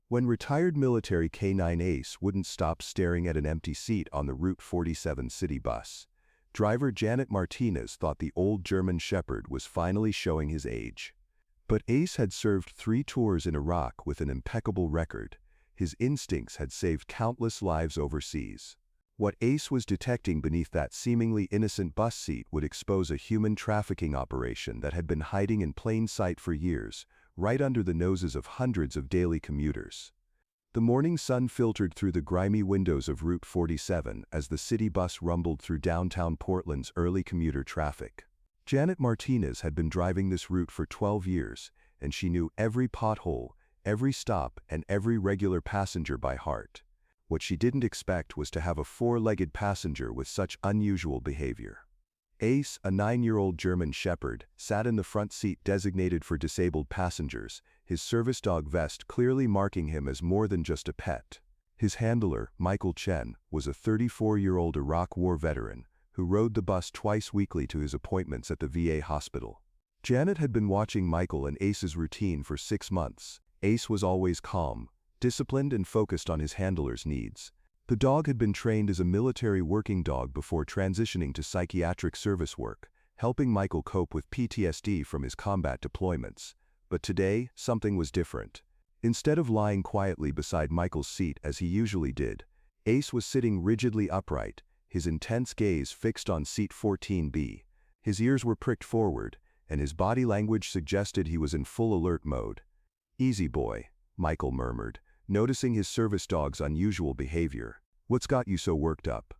When retired military K-9 Ace wouldn't stop staring at an empty seat on the Route 47 city bus, driver Janet Martinez thought the old German Shepherd was finally showing his age. But Ace had served 3 tours in Iraq with an impeccable record. His instincts had saved countless lives overseas. What Ace was detecting beneath that seemingly innocent bus seat would expose a human trafficking operation that had been hiding in plain sight for years, right under the noses of hundreds of daily commuters. The morning sun filtered through the grimy windows of Route 47 as the city bus rumbled through downtown Portland's early commuter traffic. Janet Martinez had been driving this route for 12 years, and she knew every pothole, every stop, and every regular passenger by heart. What she didn't expect was to have a 4-legged passenger with such unusual behavior. Ace, a 9-year-old German Shepherd, sat in the front seat designated for disabled passengers, his service dog vest clearly marking him as more than just a pet. His handler, Michael Chen, was a 34-year-old Iraq War veteran who rode the bus twice weekly to his appointments at the VA hospital. Janet had been watching Michael and Ace's routine for 6 months. Ace was always calm, disciplined and focused on his handler's needs. The dog had been trained as a military working dog before transitioning to psychiatric service work, helping Michael cope with PTSD from his combat deployments. But today, something was different. Instead of lying quietly beside Michael's seat as he usually did, Ace was sitting rigidly upright, his intense gaze fixed on seat 14B. His ears were pricked forward, and his body language suggested he was in full alert mode. "Easy boy," Michael murmured, noticing his service dog's unusual behavior. "What's got you so worked up?"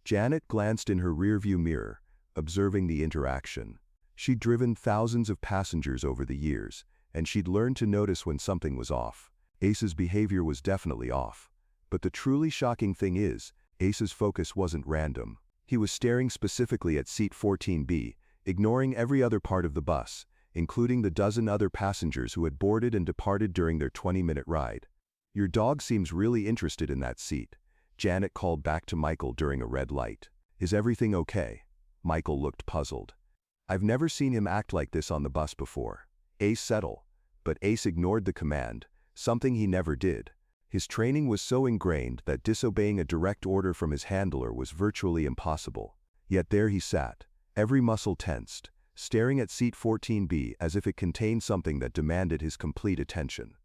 Janet glanced in her rearview mirror, observing the interaction. She'd driven thousands of passengers over the years, and she'd learned to notice when something was off. Ace's behavior was definitely off. But the truly shocking thing is, Ace's focus wasn't random. He was staring specifically at seat 14B, ignoring every other part of the bus, including the dozen other passengers who had boarded and departed during their 20-minute ride. "Your dog seems really interested in that seat," Janet called back to Michael during a red light. "Is everything okay?" Michael looked puzzled. "I've never seen him act like this on the bus before." "Ace, settle." But Ace ignored the command, something he never did. His training was so ingrained that disobeying a direct order from his handler was virtually impossible. Yet there he sat, every muscle tensed, staring at seat 14B as if it contained something that demanded his complete attention.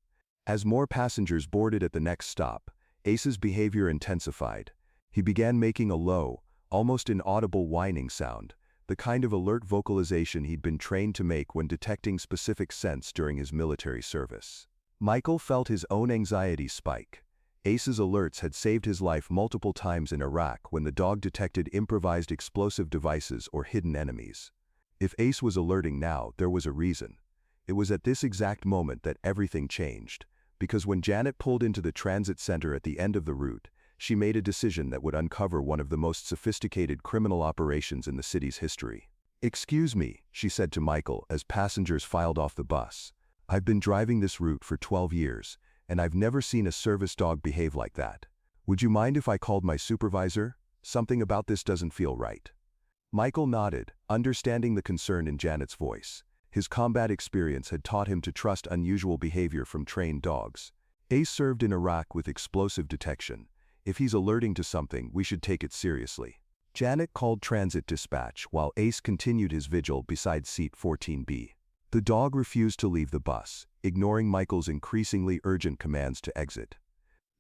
As more passengers boarded at the next stop, Ace's behavior intensified. He began making a low, almost inaudible whining sound, the kind of alert vocalization he'd been trained to make when detecting specific scents during his military service. Michael felt his own anxiety spike. Ace's alerts had saved his life multiple times in Iraq when the dog detected improvised explosive devices or hidden enemies. If Ace was alerting now, there was a reason. It was at this exact moment that everything changed. Because when Janet pulled into the transit center at the end of the route, she made a decision that would uncover one of the most sophisticated criminal operations in the city's history. "Excuse me," she said to Michael as passengers filed off the bus. "I've been driving this route for 12 years, and I've never seen a service dog behave like that. Would you mind if I called my supervisor? Something about this doesn't feel right." Michael nodded, understanding the concern in Janet's voice. His combat experience had taught him to trust unusual behavior from trained dogs. Ace served in Iraq with explosive detection. If he's alerting to something, we should take it seriously. Janet called transit dispatch while Ace continued his vigil beside seat 14B. The dog refused to leave the bus, ignoring Michael's increasingly urgent commands to exit.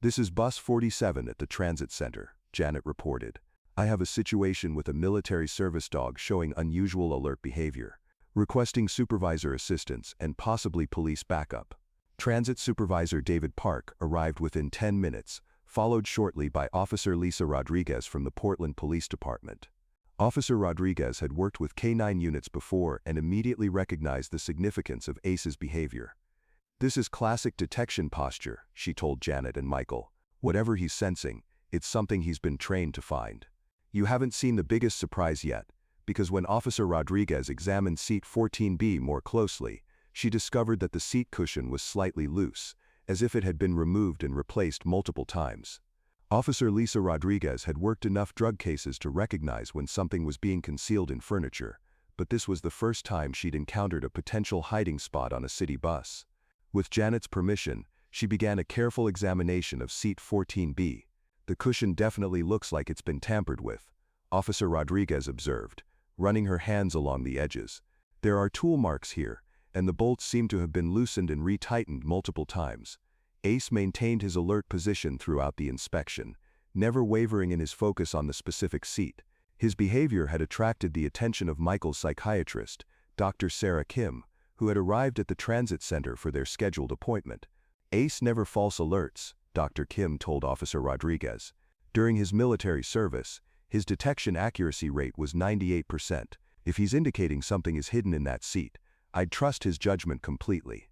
"This is bus 47 at the transit center," Janet reported. "I have a situation with a military service dog showing unusual alert behavior, requesting supervisor assistance and possibly police backup." Transit Supervisor David Park arrived within 10 minutes, followed shortly by Officer Lisa Rodriguez from the Portland Police Department. Officer Rodriguez had worked with K-9 units before and immediately recognized the significance of Ace's behavior. "This is classic detection posture," she told Janet and Michael. "Whatever he's sensing, it's something he's been trained to find." You haven't seen the biggest surprise yet, because when Officer Rodriguez examined seat 14B more closely, she discovered that the seat cushion was slightly loose, as if it had been removed and replaced multiple times. Officer Lisa Rodriguez had worked enough drug cases to recognize when something was being concealed in furniture, but this was the first time she'd encountered a potential hiding spot on a city bus. With Janet's permission, She began a careful examination of seat 14B. "The cushion definitely looks like it's been tampered with," Officer Rodriguez observed, running her hands along the edges. "There are tool marks here, and the bolts seem to have been loosened and retightened multiple times." Ace maintained his alert position throughout the inspection, never wavering in his focus on the specific seat. His behavior had attracted the attention of Michael's psychiatrist, Dr. Sarah Kim, who had arrived at the transit center for their scheduled appointment. "Ace never false alerts," Dr. Kim told Officer Rodriguez. "During his military service, his detection accuracy rate was 98%. If he's indicating something is hidden in that seat, I'd trust his judgment completely."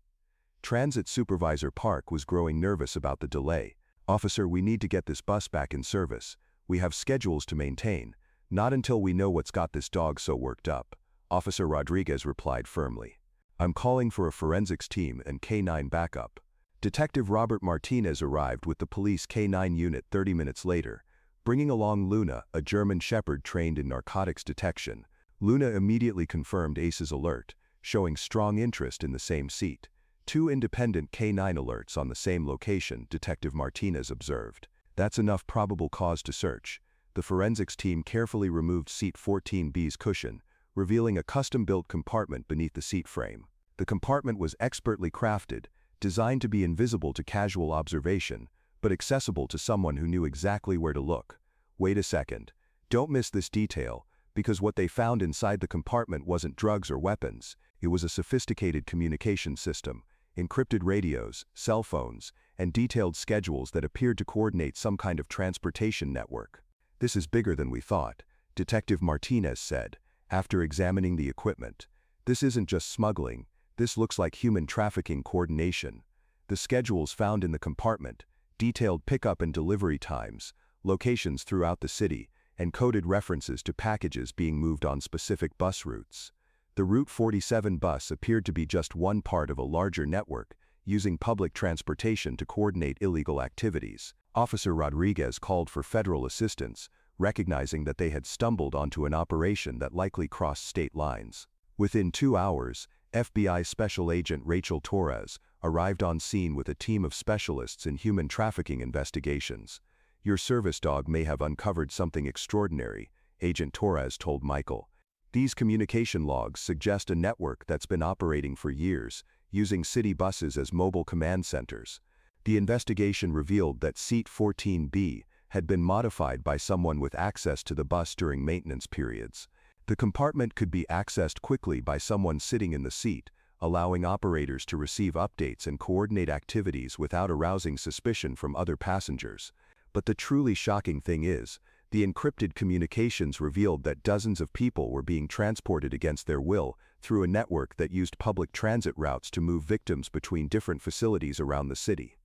Transit Supervisor Park was growing nervous about the delay. "Officer, we need to get this bus back in service. We have schedules to maintain. Not until we know what's got this dog so worked up," Officer Rodriguez replied firmly. "I'm calling for a forensics team and K-9 backup." Detective Robert Martinez arrived with the police K-9 unit 30 minutes later, bringing along Luna, a German Shepherd trained in narcotics detection. Luna immediately confirmed Ace's alert, showing strong interest in the same seat. "Two independent K-9 alerts on the same location," Detective Martinez observed. "That's enough probable cause to search." The forensics team carefully removed seat 14B's cushion, revealing a custom-built compartment beneath the seat frame. The compartment was expertly crafted, designed to be invisible to casual observation, but accessible to someone who knew exactly where to look. Wait a second. Don't miss this detail, because what they found inside the compartment wasn't drugs or weapons. It was a sophisticated communication system, encrypted radios, cell phones, and detailed schedules that appeared to coordinate some kind of transportation network. "This is bigger than we thought," Detective Martinez said, after examining the equipment. "This isn't just smuggling. This looks like human trafficking coordination." The schedules found in the compartment, detailed pickup and delivery times, locations throughout the city, and coded references to packages being moved on specific bus routes. The Route 47 bus appeared to be just one part of a larger network, using public transportation to coordinate illegal activities. Officer Rodriguez called for federal assistance, recognizing that they had stumbled onto an operation that likely crossed state lines. Within 2 hours, FBI Special Agent Rachel Torres arrived on scene with a team of specialists in human trafficking investigations. "Your service dog may have uncovered something extraordinary," Agent Torres told Michael. "These communication logs suggest a network that's been operating for years, using city buses as mobile command centers." The investigation revealed that seat 14B had been modified by someone with access to the bus during maintenance periods. The compartment could be accessed quickly by someone sitting in the seat, allowing operators to receive updates and coordinate activities without arousing suspicion from other passengers. But the truly shocking thing is, the encrypted communications revealed that dozens of people were being transported against their will through a network that used public transit routes to move victims between different facilities around the city.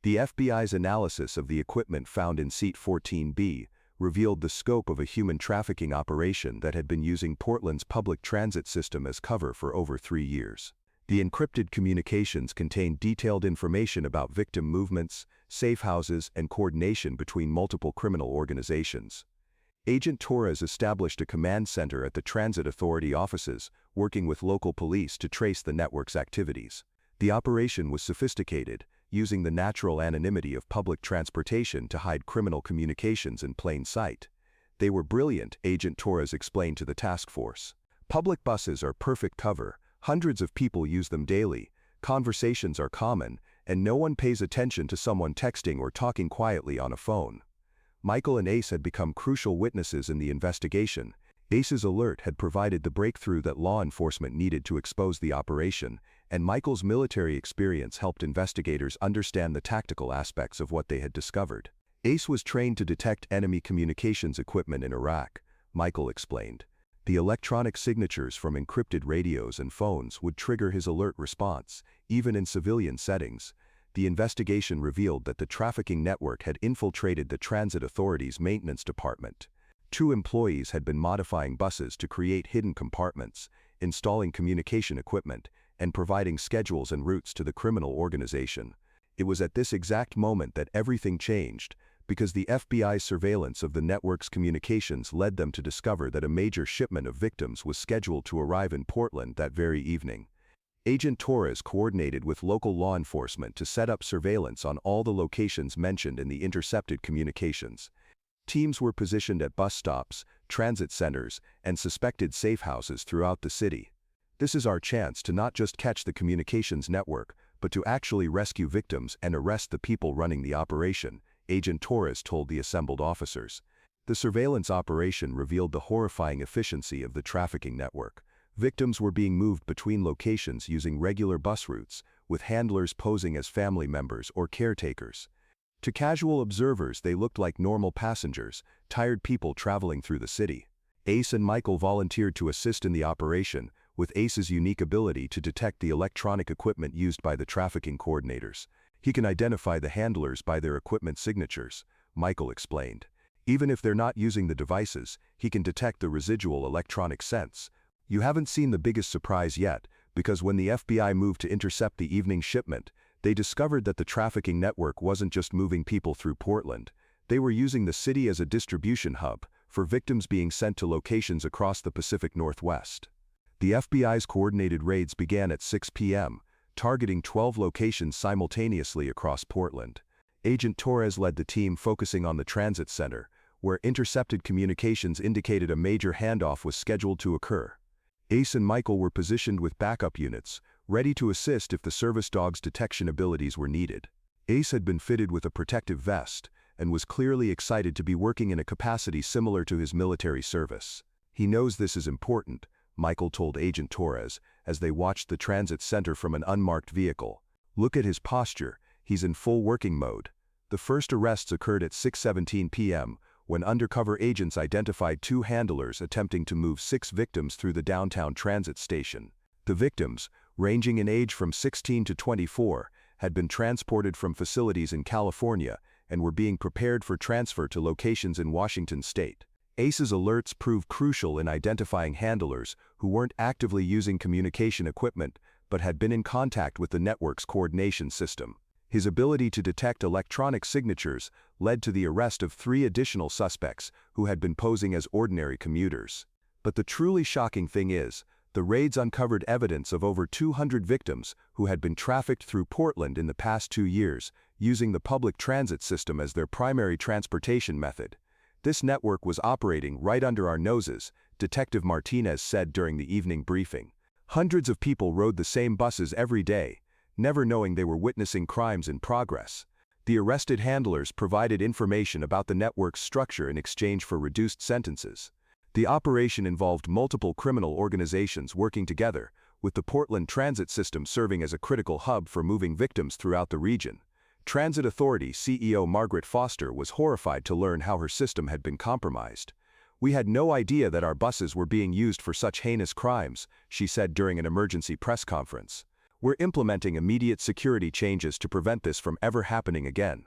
The FBI's analysis of the equipment found in seat 14B revealed the scope of a human trafficking operation that had been using Portland's public transit system as cover for over 3 years. The encrypted communications contained detailed information about victim movements, safe houses, and coordination between multiple criminal organizations. Agent Torres established a command center at the Transit Authority offices, working with local police to trace the network's activities. The operation was sophisticated, using the natural anonymity of public transportation to hide criminal communications in plain sight. "They were brilliant," Agent Torres explained to the task force. "Public buses are perfect cover. Hundreds of people use them daily. Conversations are common, and no one pays attention to someone texting or talking quietly on a phone." Michael and Ace had become crucial witnesses in the investigation. Ace's alert had provided the breakthrough that law enforcement needed to expose the operation, and Michael's military experience helped investigators understand the tactical aspects of what they had discovered. "Ace was trained to detect enemy communications equipment in Iraq," Michael explained. "The electronic signatures from encrypted radios and phones would trigger his alert response, even in civilian settings." The investigation revealed that the trafficking network had infiltrated the Transit Authority's maintenance department. 2 employees had been modifying buses to create hidden compartments, installing communication equipment, and providing schedules and routes to the criminal organization. It was at this exact moment that everything changed, because the FBI's surveillance of the network's communications led them to discover that a major shipment of victims was scheduled to arrive in Portland that very evening. Agent Torres coordinated with local law enforcement to set up surveillance on all the locations mentioned in the intercepted communications. Teams were positioned at bus stops, transit centers, and suspected safe houses throughout the city. This is our chance to not just catch the communications network, but to actually rescue victims and arrest the people running the operation, Agent Torres told the assembled officers. The surveillance operation revealed the horrifying efficiency of the trafficking network. Victims were being moved between locations using regular bus routes, with handlers posing as family members or caretakers. To casual observers, they looked like normal passengers, tired people traveling through the city. Ace and Michael volunteered to assist in the operation, with Ace's unique ability to detect the electronic equipment used by the trafficking coordinators. He can identify the handlers by their equipment signatures, Michael explained. Even if they're not using the devices, he can detect the residual electronic sense. You haven't seen the biggest surprise yet, because when the FBI moved to intercept the evening shipment, they discovered that the trafficking network wasn't just moving people through Portland. They were using the city as a distribution hub for victims being sent to locations across the Pacific Northwest. The FBI's coordinated raids began at 6 p.m., targeting 12 locations simultaneously across Portland. Agent Torres led the team focusing on the transit center, where intercepted communications indicated a major handoff was scheduled to occur. Ace and Michael were positioned with backup units, ready to assist if the service dog's detection abilities were needed. Ace had been fitted with a protective vest and was clearly excited to be working in a capacity similar to his military service. He knows this is important, Michael told Agent Torres as they watched the transit center from an unmarked vehicle. Look at his posture, he's in full working mode. The first arrests occurred at 6:17 p.m., when undercover agents identified 2 handlers attempting to move 6 victims through the downtown transit station. The victims, ranging in age from 16 to 24, had been transported from facilities in California and were being prepared for transfer to locations in Washington state. Ace's alerts proved crucial in identifying handlers who weren't actively using communication equipment but had been in contact with the network's coordination system. His ability to detect electronic signatures led to the arrest of 3 additional suspects who had been posing as ordinary commuters. But the truly shocking thing is, the raids uncovered evidence of over 200 victims who had been trafficked through Portland in the past 2 years, using the public transit system as their primary transportation method. This network was operating right under our noses, Detective Martinez said during the evening briefing. Hundreds of people rode the same buses every day, never knowing they were witnessing crimes in progress. The arrested handlers provided information about the network's structure in exchange for reduced sentences. The operation involved multiple criminal organizations working together, with the Portland transit system serving as a critical hub for moving victims throughout the region. Transit Authority CEO Margaret Foster was horrified to learn how her system had been compromised. "We had no idea that our buses were being used for such heinous crimes," she said during an emergency press conference. "We're implementing immediate security changes to prevent this from ever happening again."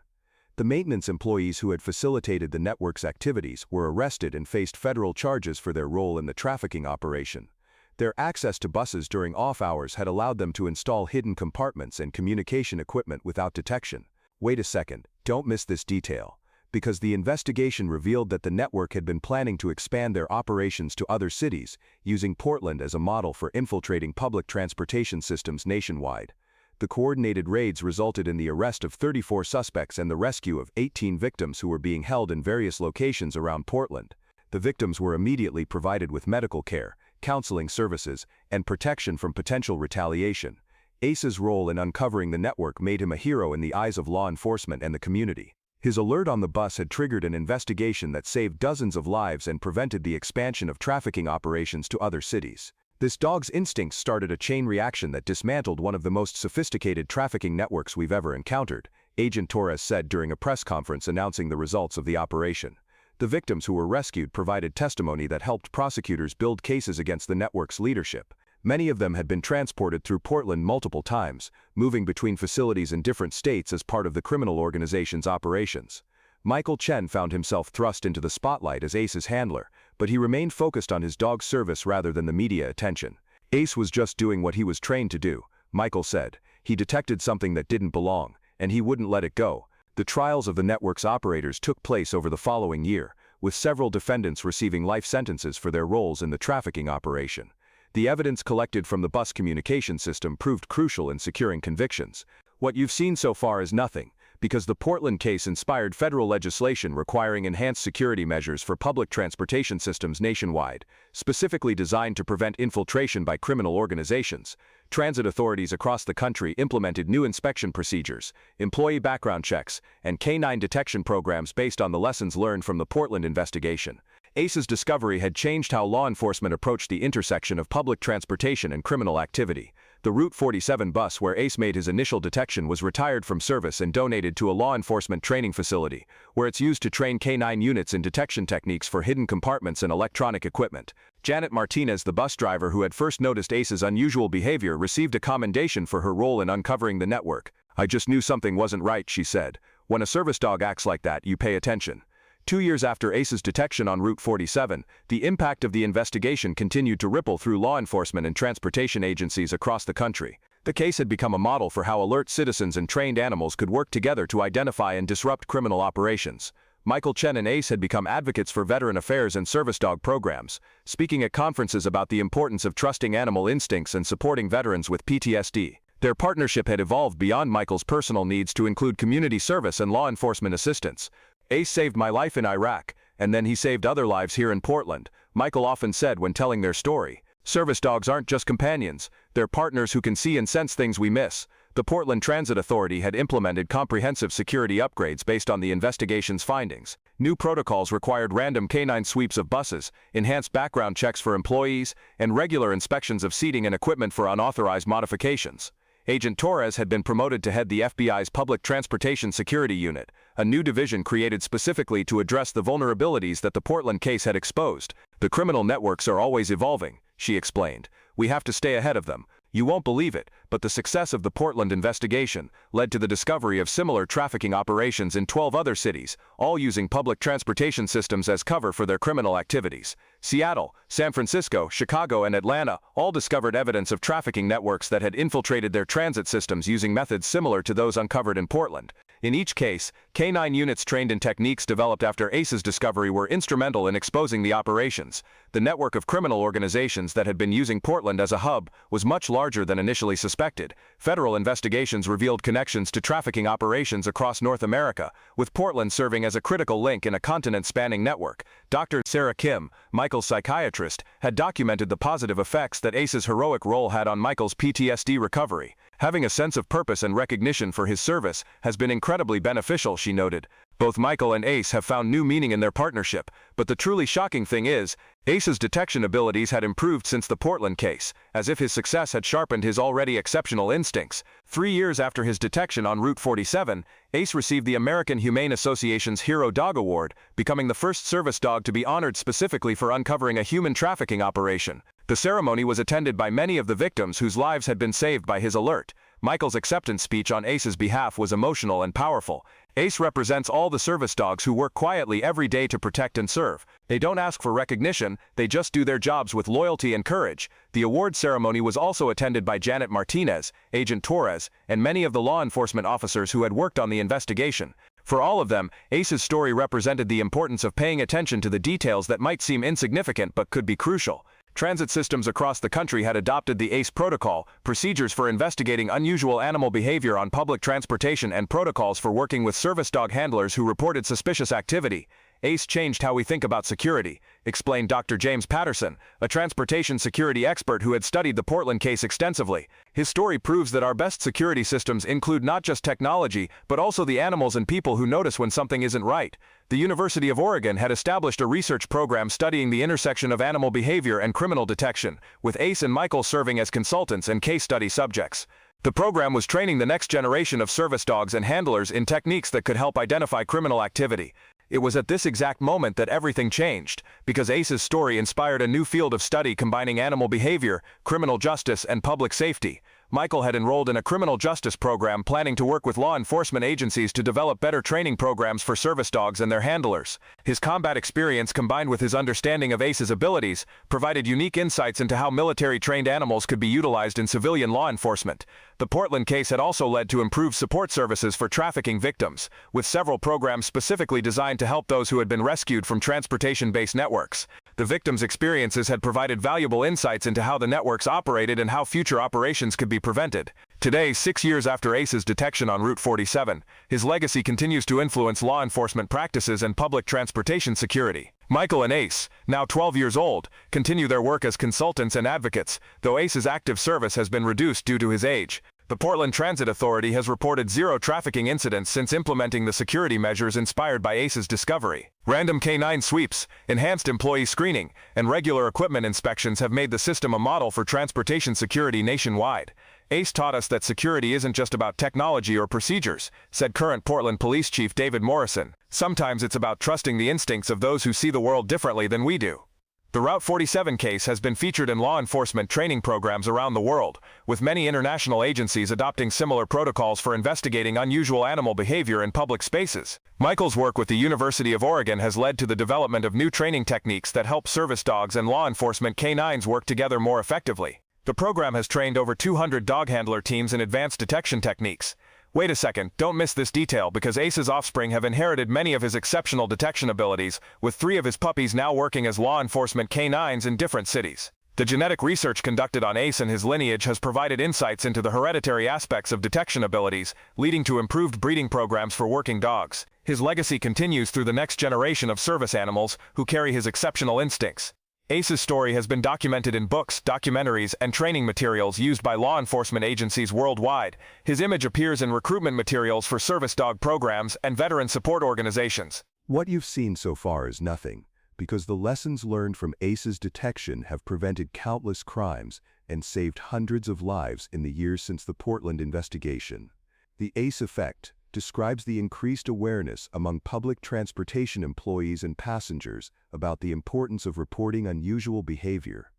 The maintenance employees who had facilitated the network's activities were arrested and faced federal charges for their role in the trafficking operation. Their access to buses during off hours had allowed them to install hidden compartments and communication equipment without detection. Wait a second, don't miss this detail, because the investigation revealed that the network had been planning to expand their operations to other cities, using Portland as a model for infiltrating public transportation systems nationwide. The coordinated raids resulted in the arrest of 34 suspects and the rescue of 18 victims who were being held in various locations around Portland. The victims were immediately provided with medical care, counseling services, and protection from potential retaliation. Ace's role in uncovering the network made him a hero in the eyes of law enforcement and the community. His alert on the bus had triggered an investigation that saved dozens of lives and prevented the expansion of trafficking operations to other cities. This dog's instincts started a chain reaction that dismantled one of the most sophisticated trafficking networks we've ever encountered, Agent Torres said during a press conference announcing the results of the operation. The victims who were rescued provided testimony that helped prosecutors build cases against the network's leadership. Many of them had been transported through Portland multiple times, moving between facilities in different states as part of the criminal organization's operations. Michael Chen found himself thrust into the spotlight as Ace's handler, but he remained focused on his dog's service rather than the media attention. "Ace was just doing what he was trained to do," Michael said. "He detected something that didn't belong, and he wouldn't let it go." The trials of the network's operators took place over the following year, with several defendants receiving life sentences for their roles in the trafficking operation. The evidence collected from the bus communication system proved crucial in securing convictions. What you've seen so far is nothing, because the Portland case inspired federal legislation requiring enhanced security measures for public transportation systems nationwide, specifically designed to prevent infiltration by criminal organizations. Transit authorities across the country implemented new inspection procedures, employee background checks, and canine detection programs based on the lessons learned from the Portland investigation. ACE's discovery had changed how law enforcement approached the intersection of public transportation and criminal activity. The Route 47 bus where ACE made his initial detection was retired from service and donated to a law enforcement training facility, where it's used to train K9 units in detection techniques for hidden compartments and electronic equipment. Janet Martinez, the bus driver who had first noticed ACE's unusual behavior, received a commendation for her role in uncovering the network. "I just knew something wasn't right," she said. "When a service dog acts like that, you pay attention." 2 years after ACE's detection on Route 47, the impact of the investigation continued to ripple through law enforcement and transportation agencies across the country. The case had become a model for how alert citizens and trained animals could work together to identify and disrupt criminal operations. Michael Chen and ACE had become advocates for veteran affairs and service dog programs, speaking at conferences about the importance of trusting animal instincts and supporting veterans with PTSD. Their partnership had evolved beyond Michael's personal needs to include community service and law enforcement assistance. "Ace saved my life in Iraq, and then he saved other lives here in Portland," Michael often said when telling their story. "Service dogs aren't just companions, they're partners who can see and sense things we miss." The Portland Transit Authority had implemented comprehensive security upgrades based on the investigation's findings. New protocols required random canine sweeps of buses, enhanced background checks for employees, and regular inspections of seating and equipment for unauthorized modifications. Agent Torres had been promoted to head the FBI's Public Transportation Security Unit, a new division created specifically to address the vulnerabilities that the Portland case had exposed. "The criminal networks are always evolving," she explained. "We have to stay ahead of them. You won't believe it, but the success of the Portland investigation led to the discovery of similar trafficking operations in 12 other cities, all using public transportation systems as cover for their criminal activities. Seattle, San Francisco, Chicago, and Atlanta all discovered evidence of trafficking networks that had infiltrated their transit systems using methods similar to those uncovered in Portland. In each case, K9 units trained in techniques developed after ACE's discovery were instrumental in exposing the operations. The network of criminal organizations that had been using Portland as a hub was much larger than initially suspected. Federal investigations revealed connections to trafficking operations across North America, with Portland serving as a critical link in a continent-spanning network. Dr. Sarah Kim, Michael's psychiatrist, had documented the positive effects that ACE's heroic role had on Michael's PTSD recovery. "Having a sense of purpose and recognition for his service has been incredibly beneficial," she noted. "Both Michael and ACE have found new meaning in their partnership, but the truly shocking thing is, ACE's detection abilities had improved since the Portland case, as if his success had sharpened his already exceptional instincts. 3 years after his detection on Route 47, ACE received the American Humane Association's Hero Dog Award, becoming the first service dog to be honored specifically for uncovering a human trafficking operation. The ceremony was attended by many of the victims whose lives had been saved by his alert. Michael's acceptance speech on ACE's behalf was emotional and powerful. "ACE represents all the service dogs who work quietly every day to protect and serve. They don't ask for recognition, they just do their jobs with loyalty and courage." The award ceremony was also attended by Janet Martinez, Agent Torres, and many of the law enforcement officers who had worked on the investigation. For all of them, ACE's story represented the importance of paying attention to the details that might seem insignificant but could be crucial. Transit systems across the country had adopted the ACE protocol, procedures for investigating unusual animal behavior on public transportation and protocols for working with service dog handlers who reported suspicious activity. "ACE changed how we think about security," explained Dr. James Patterson, a transportation security expert who had studied the Portland case extensively. "His story proves that our best security systems include not just technology, but also the animals and people who notice when something isn't right." The University of Oregon had established a research program studying the intersection of animal behavior and criminal detection, with ACE and Michael serving as consultants and case study subjects. The program was training the next generation of service dogs and handlers in techniques that could help identify criminal activity. It was at this exact moment that everything changed, because ACE's story inspired a new field of study combining animal behavior, criminal justice, and public safety. Michael had enrolled in a criminal justice program planning to work with law enforcement agencies to develop better training programs for service dogs and their handlers. His combat experience combined with his understanding of ACE's abilities provided unique insights into how military-trained animals could be utilized in civilian law enforcement. The Portland case had also led to improved support services for trafficking victims, with several programs specifically designed to help those who had been rescued from transportation-based networks. The victims' experiences had provided valuable insights into how the networks operated and how future operations could be prevented. Today, 6 years after Ace's detection on Route 47, his legacy continues to influence law enforcement practices and public transportation security. Michael and Ace, now 12 years old, continue their work as consultants and advocates, though Ace's active service has been reduced due to his age. The Portland Transit Authority has reported 0 trafficking incidents since implementing the security measures inspired by Ace's discovery. Random K9 sweeps, enhanced employee screening, and regular equipment inspections have made the system a model for transportation security nationwide. Ace taught us that security isn't just about technology or procedures, said current Portland Police Chief David Morrison. Sometimes it's about trusting the instincts of those who see the world differently than we do. The Route 47 case has been featured in law enforcement training programs around the world, with many international agencies adopting similar protocols for investigating unusual animal behavior in public spaces. Michael's work with the University of Oregon has led to the development of new training techniques that help service dogs and law enforcement canines work together more effectively. The program has trained over 200 dog handler teams in advanced detection techniques. Wait a second, don't miss this detail because Ace's offspring have inherited many of his exceptional detection abilities, with 3 of his puppies now working as law enforcement canines in different cities. The genetic research conducted on Ace and his lineage has provided insights into the hereditary aspects of detection abilities, leading to improved breeding programs for working dogs. His legacy continues through the next generation of service animals who carry his exceptional instincts. Ace's story has been documented in books, documentaries, and training materials used by law enforcement agencies worldwide. His image appears in recruitment materials for service dog programs and veteran support organizations. What you've seen so far is nothing, because the lessons learned from Ace's detection have prevented countless crimes and saved hundreds of lives in the years since the Portland investigation. The Ace effect describes the increased awareness among public transportation employees and passengers about the importance of reporting unusual behavior.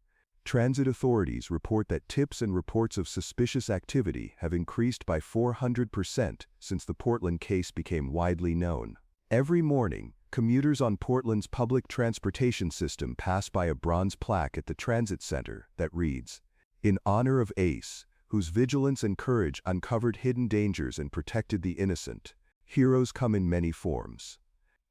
Transit authorities report that tips and reports of suspicious activity have increased by 400% since the Portland case became widely known. Every morning, commuters on Portland's public transportation system pass by a bronze plaque at the transit center that reads, "In honor of Ace, whose vigilance and courage uncovered hidden dangers and protected the innocent." Heroes come in many forms.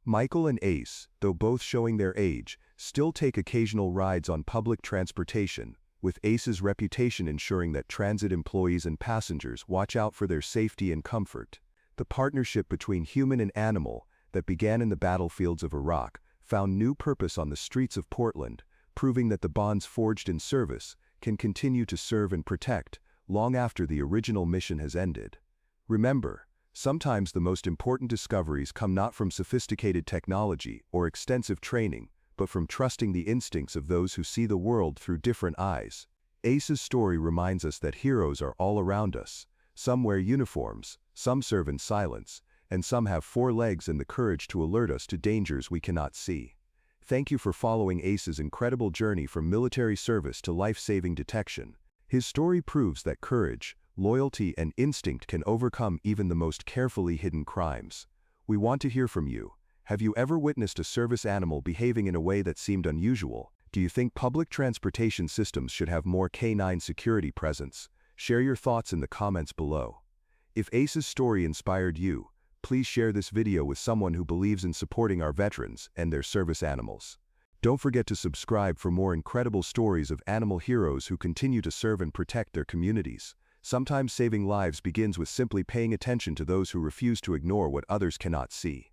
Michael and Ace, though both showing their age, still take occasional rides on public transportation, with Ace's reputation ensuring that transit employees and passengers watch out for their safety and comfort. The partnership between human and animal that began in the battlefields of Iraq found new purpose on the streets of Portland, proving that the bonds forged in service can continue to serve and protect long after the original mission has ended. Remember, sometimes the most important discoveries come not from sophisticated technology or extensive training, but from trusting the instincts of those who see the world through different eyes. Ace's story reminds us that heroes are all around us. Some wear uniforms, some serve in silence, and some have 4 legs and the courage to alert us to dangers we cannot see. Thank you for following Ace's incredible journey from military service to life-saving detection. His story proves that courage, loyalty, and instinct can overcome even the most carefully hidden crimes. We want to hear from you. Have you ever witnessed a service animal behaving in a way that seemed unusual? Do you think public transportation systems should have more canine security presence? Share your thoughts in the comments below. If Ace's story inspired you, please share this video with someone who believes in supporting our veterans and their service animals. Don't forget to subscribe for more incredible stories of animal heroes who continue to serve and protect their communities. Sometimes saving lives begins with simply paying attention to those who refuse to ignore what others cannot see.